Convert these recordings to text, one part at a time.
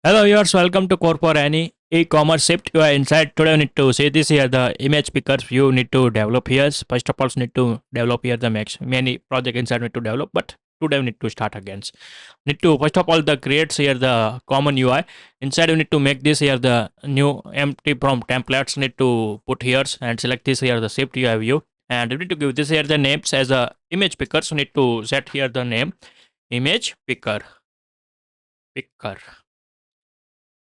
Hello viewers, welcome to CodeForAny e-commerce shift UI inside. Today we need to see this here the image pickers you need to develop here. First of all, need to develop here the many project inside need to develop, but today we need to start again. Need to first of all the creates here the common UI. Inside we need to make this here the new empty prompt templates need to put here and select this here the shift UI view. And we need to give this here the names as a image picker. So need to set here the name image picker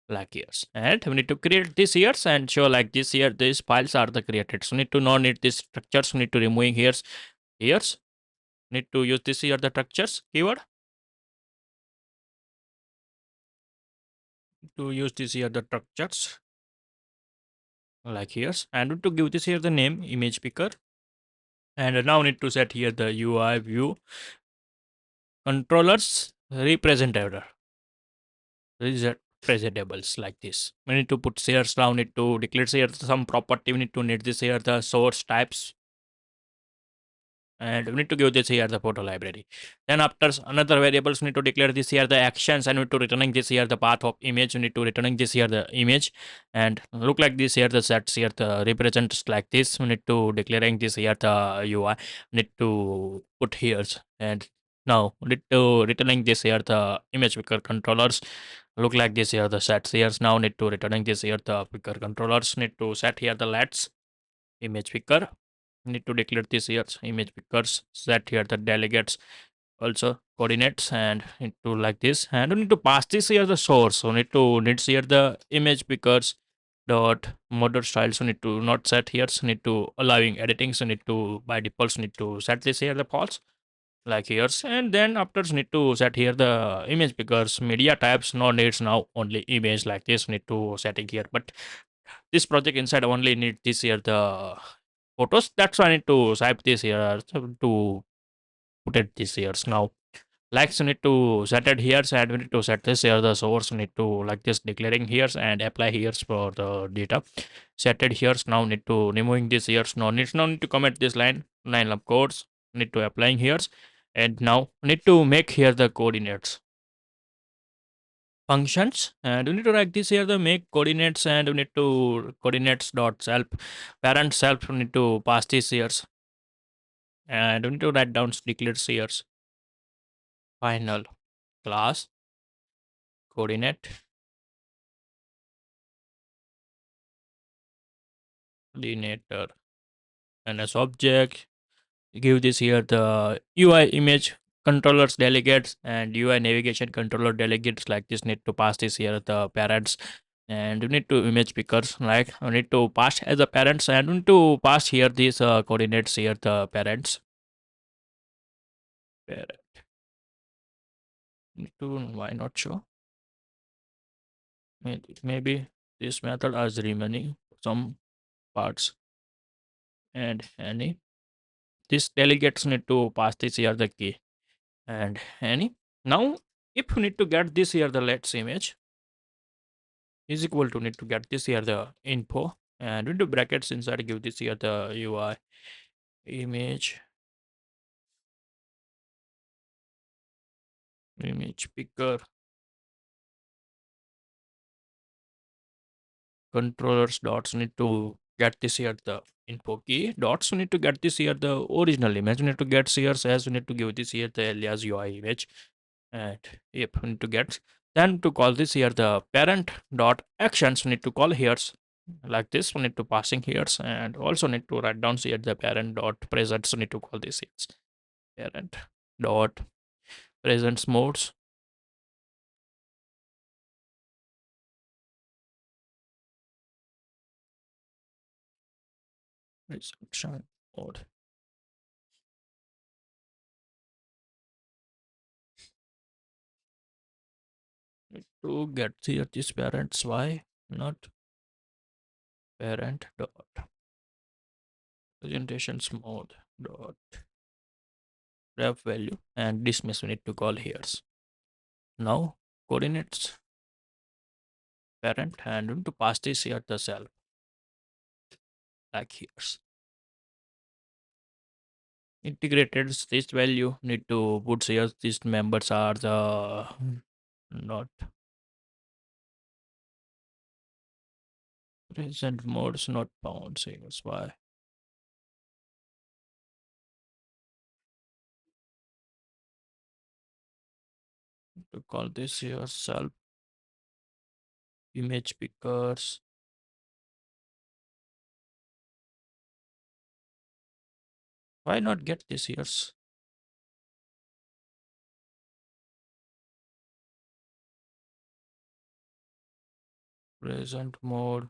like years, and we need to create this years and show like this here these files are the created. So need to now need these structures, need to removing here's need to use this here the structures keyword to use this here the structures like here's, and need to give this here the name image picker. And now need to set here the UI view controllers representative presentables like this. We need to put here now need to declare here some property. We need to need this here the source types, and we need to give this here the photo library. Then after another variables, we need to declare this here the actions, and we need to returning this here the path of image. We need to returning this here the image, and look like this here the sets here the represents like this. We need to declaring this here the UI. Need to put here, and now we need to returning this here the image picker controllers. Look like this here the sets here. Now need to returning this here the picker controllers. Need to set here the let's image picker. Need to declare this here image pickers, set here the delegates also coordinates, and need to like this, and we need to pass this here the source. So need to need here the image pickers dot model style. So need to not set here, so need to allowing editing. So need to by default, so need to set this here the false like here. And then after need to set here the image pickers media types, no needs now only image like this. Need to setting here, but this project inside only need this here the photos. That's why I need to swipe this here to put it this here. Now likes need to set it here, and we need to set this here the source. Need to like this declaring here and apply here for the data set it here. Now need to removing this here. Now need to comment this line of codes. Need to applying here, and now need to make here the coordinates functions, and we need to write this here the make coordinates, and we need to coordinates dot self parent self. We need to pass this here, and we need to write down declared here final class coordinate coordinator, and as object give this here the UI image controllers delegates and UI navigation controller delegates like this. Need to pass this here the parents, and you need to image pickers like you need to pass as the parents, and you need to pass here these coordinates here the parents parent. Need to why not show maybe this method as remaining some parts, and any this delegates need to pass this here the key, and any now if you need to get this here the let's image is equal to need to get this here the info, and into brackets inside give this here the UI image picker controllers dots. Need to get this here the info key dots. We need to get this here the original image. We need to get here as we need to give this here the alias UI image, and yep, we need to get then to call this here the parent dot actions. We need to call here like this. We need to passing here, and also need to write down here the parent dot presents. We need to call this here parent dot presents modes, reception mode. Need to get here this parents. Why not parent dot presentations mode dot ref value, and dismiss we need to call here. Now coordinates parent, and we need to pass this here the self like here. Integrated this value need to put here these members are the not Present modes not found. Here's why. To call this yourself image pickers. Why not get this years? Present mode.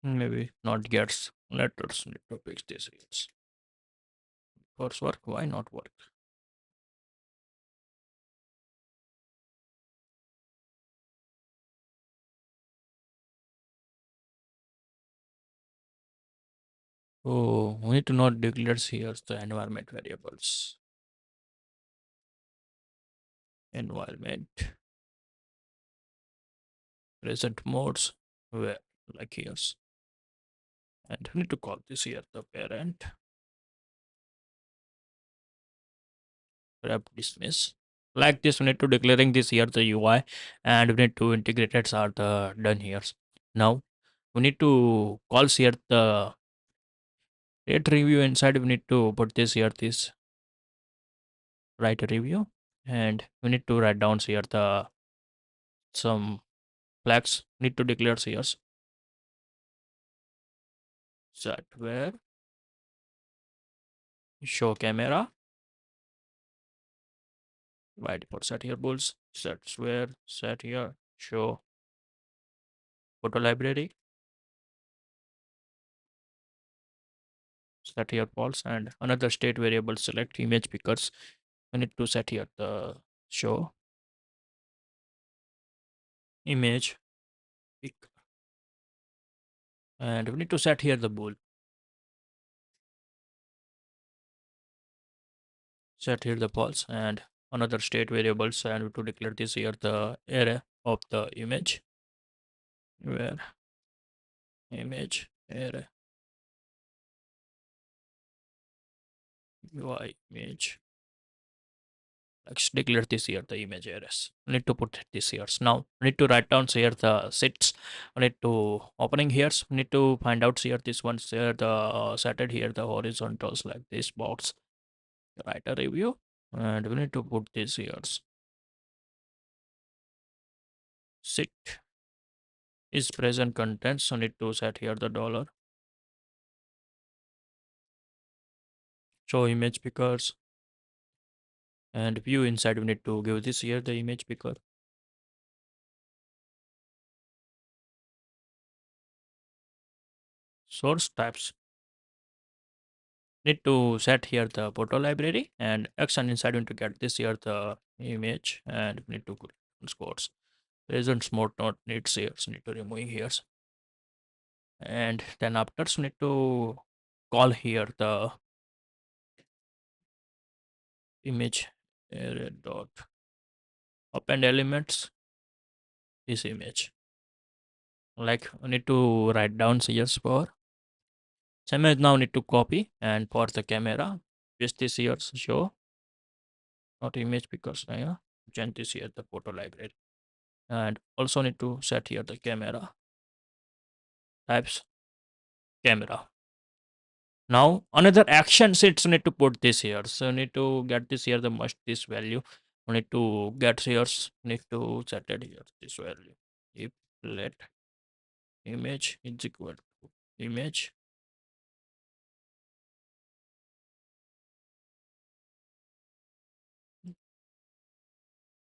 Maybe not gets. Letters need to fix this years. First work, why not work? Oh, we need to not declare here the environment variables. Environment. Present modes. Where like here's. And we need to call this here the parent. Grab dismiss. Like this, we need to declaring this here the UI, and we need to integrated are the done here. Now we need to call here the rate review inside. We need to put this here this write a review, and we need to write down here the some flags need to declare here set where show camera by default set here bulls sets where set here show photo library set here false, and another state variable select image pickers. We need to set here the show image pick, and we need to set here the bool set here the false, and another state variables, and we to declare this here the array of the image where image array UI image. Let's declare this here the image arrays. We need to put this here. Now we need to write down here the sets. We need to opening here. We need to find out here this one's here the set it here the horizontals like this box. Write a review, and we need to put this here. Sit is present content, so need to set here the dollar. Show image pickers, and view inside we need to give this here the image picker. Source types need to set here the photo library, and action inside we need to get this here the image, and we need to put scores. Presents mode not needs here, so need to remove here, and then after so need to call here the image array dot append elements this image. Like we need to write down CS for same as now need to copy, and for the camera paste this here show not image because change this here the photo library, and also need to set here the camera types camera. Now another action sets need to put this here, so need to get this here the must this value. We need to get here, need to set it here this value. If let image is equal to image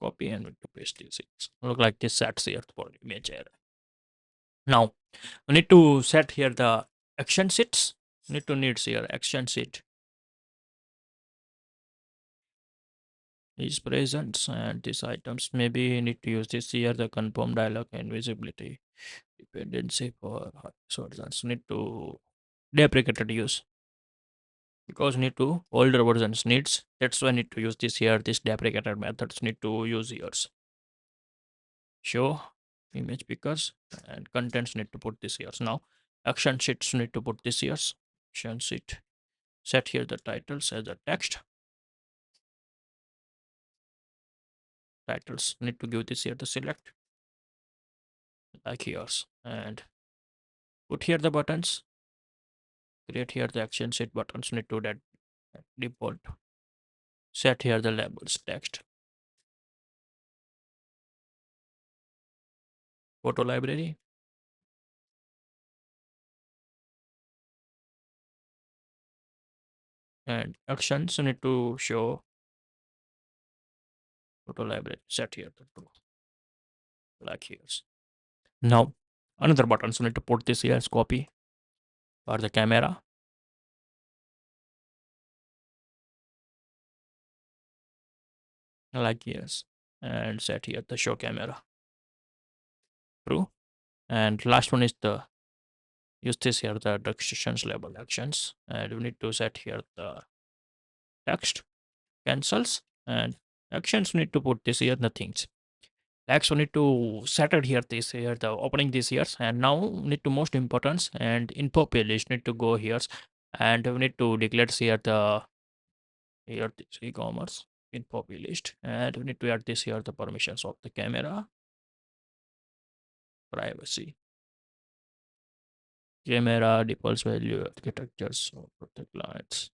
copy, and need to paste this here. Look like this sets here for image array. Now we need to set here the action sets. Need to needs here action set is present, and these items maybe need to use this here the confirm dialog and visibility dependency for versions need to deprecated use because need to older versions needs, that's why need to use this here, this deprecated methods need to use here. Show image pickers and contents need to put this here. Now action sheets need to put this here. Action sheet, set here the titles as a text. Titles need to give this here the select like here's, and put here the buttons. Create here the action sheet buttons need to that default. Set here the labels text. Photo library. And actions need to show photo library. Set here the two like here's. Now another button, so need to put this here as copy for the camera like yes, and set here the show camera true. And last one is the use this here the restrictions label actions, and we need to set here the text cancels, and actions need to put this here the things. Next we need to set it here this here the opening this here, and now need to most importance and info page need to go here, and we need to declare here the here this e-commerce info list, and we need to add this here the permissions of the camera, privacy, camera defaults value, architectures of the clients,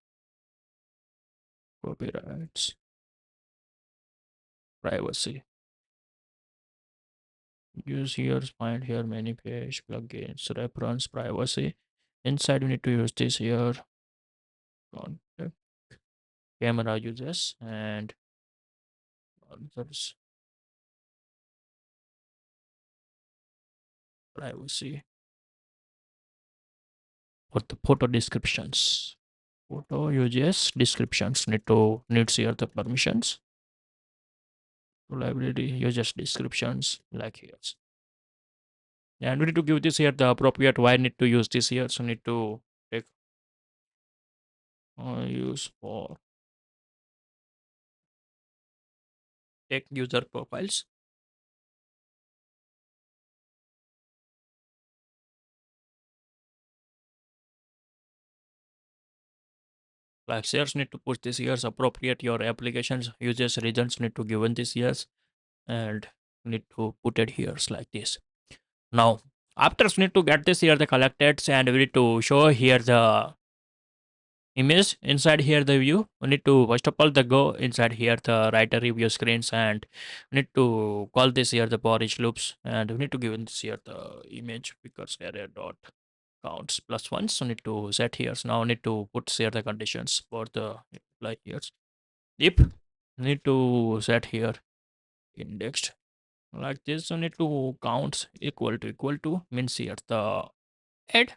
copyrights, privacy. Use here, find here, many page, plugins, reference, privacy. Inside, we need to use this here, contact, camera uses, and others, privacy. For the photo descriptions, photo uses descriptions needs here the permissions. Library uses descriptions like here. And we need to give this here the appropriate why need to use this here, so need to take use for take user profiles. Like shares need to push this years appropriate your applications uses regions need to given this years, and need to put it here like this. Now after need to get this here the collected, and we need to show here the image inside here the view. We need to first of all the go inside here the writer review screens, and we need to call this here the for each loops, and we need to give this here the image because area dot counts plus one, so need to set here. So now need to put here the conditions for the like here. If need to set here indexed like this, so need to counts equal to means here the head.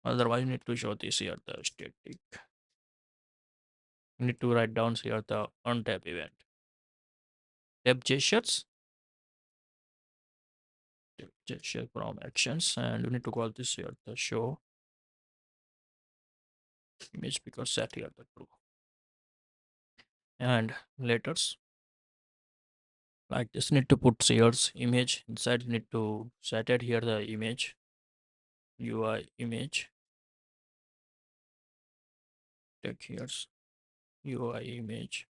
Otherwise, need to show this here the static. Need to write down here the untap event. Tab gestures. Tab gesture from actions, and we need to call this here the show image because set here the true. And letters like this need to put here's image inside, need to set it here the image UI image, take here's UI image,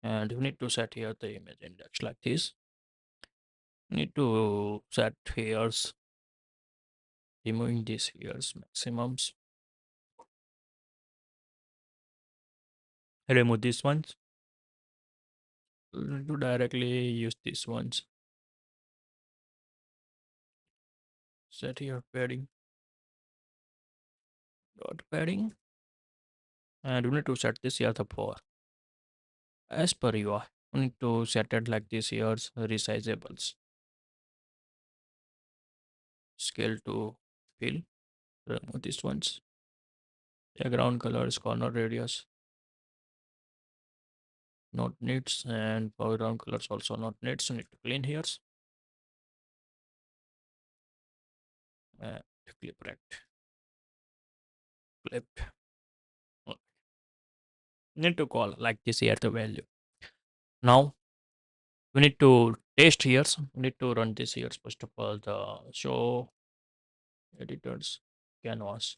and we need to set here the image index like this. Need to set here's removing this here's maximums, remove these ones. Need to directly use these ones. Set here padding dot padding, and we need to set this here the for as per UI. We need to set it like this here's resizables, scale to fill, remove these ones, Background colors, corner radius, not needs, and background colors also not needs. So need to clean here. And clip rect, clipped. Need to call like this here the value. Now we need to test here. We need to run this here. First of all, the show editors canvas.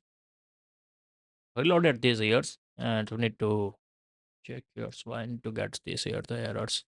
Reloaded these here, and we need to check here. So I need to get this here the errors.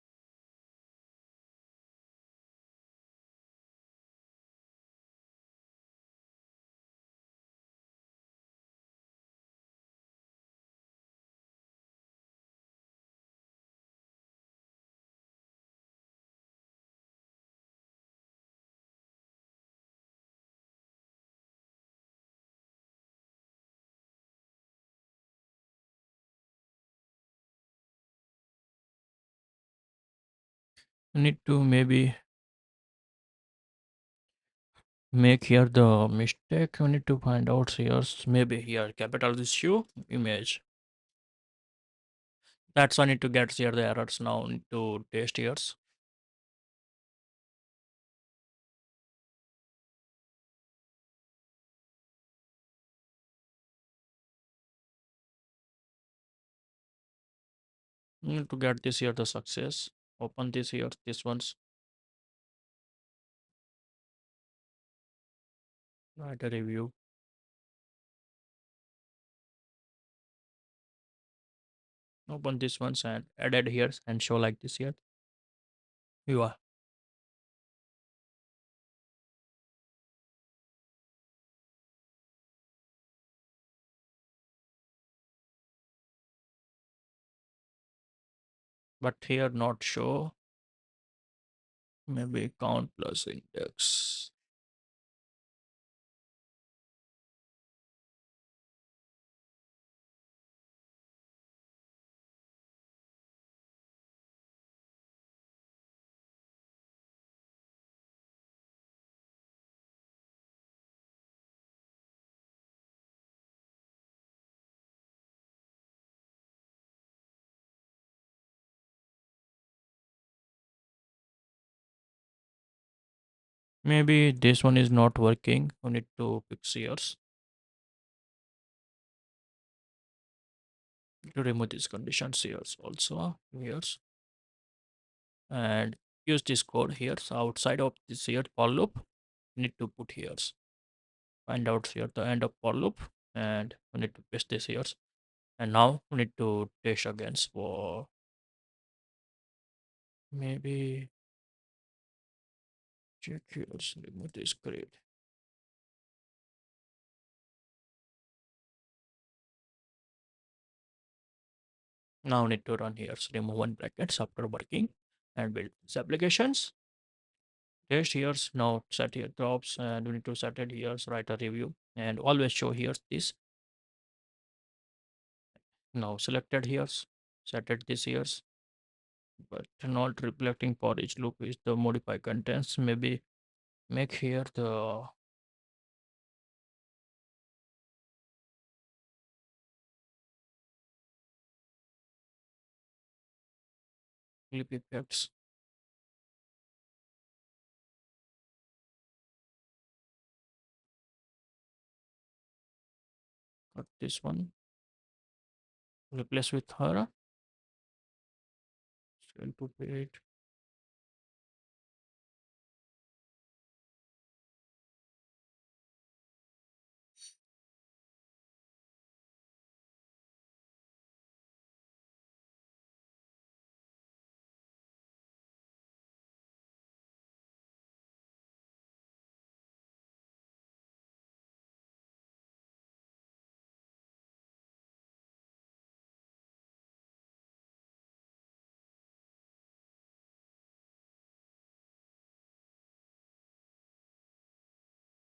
We need to maybe make here the mistake. We need to find out here. Maybe here capital issue image. That's why I need to get here the errors now. Need to test here. Need to get this here the success. Open this here. This one's write a review. Open this ones and added here and show like this here. You are. But here not show. Maybe count plus index. Maybe this one is not working. We need to fix here. To remove these conditions here also here and use this code here. So outside of this here for loop, need to put here. Find out here the end of for loop and we need to paste this here. And now we need to test against for maybe check here. Remove this grid. Now need to run here. So remove one brackets after working and build these applications. Test here. Now set here drops and we need to set it here. So write a review and always show here this. Now selected here. Set it this here. But not reflecting for each loop is the modify contents. Maybe make here the clip effects. Cut this one. Replace with her. Scale to page.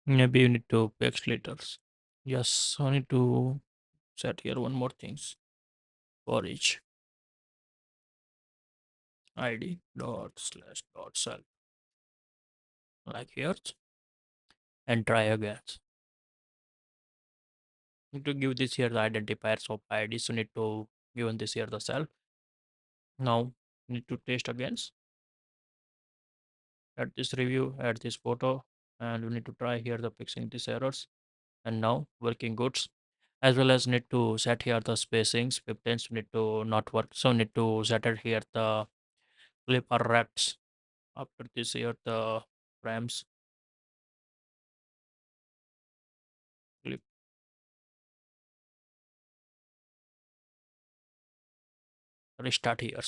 Maybe you need to text letters. Yes, I need to set here one more things for each id dot slash dot self like here and try again. Need to give this here the identifier, so ID, so need to given this here the cell. Now need to test against, add this review, add this photo, and we need to try here the fixing these errors. And now working goods, as well as need to set here the spacings. 15s need to not work, so need to set it here the clip or rects. After this here the frames clip restart here,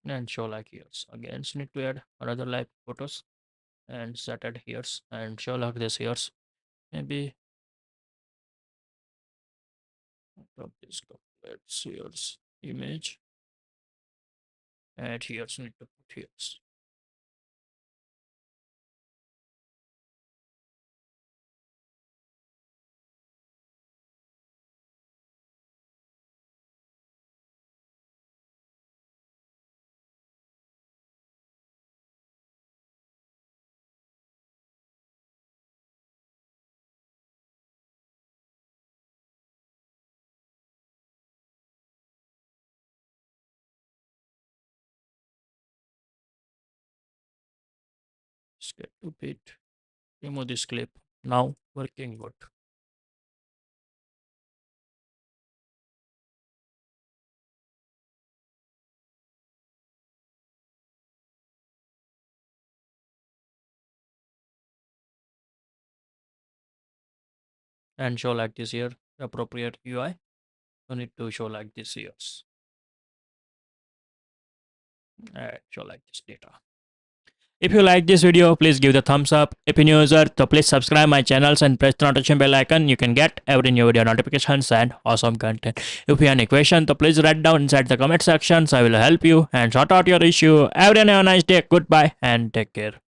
and show like here again. So need to add another live photos and set it here and show like this here. Maybe from this let's here's image, and here need to put here. Just get to bit, remove this clip. Now working good. And show like this here appropriate UI. You need to show like this here and show like this data. If you like this video, please give the thumbs up. If you're new user, so please subscribe my channels and press the notification bell icon. You can get every new video notifications and awesome content. If you have any question, so please write down inside the comment section. So I will help you and sort out your issue. Everyone have a nice day. Goodbye and take care.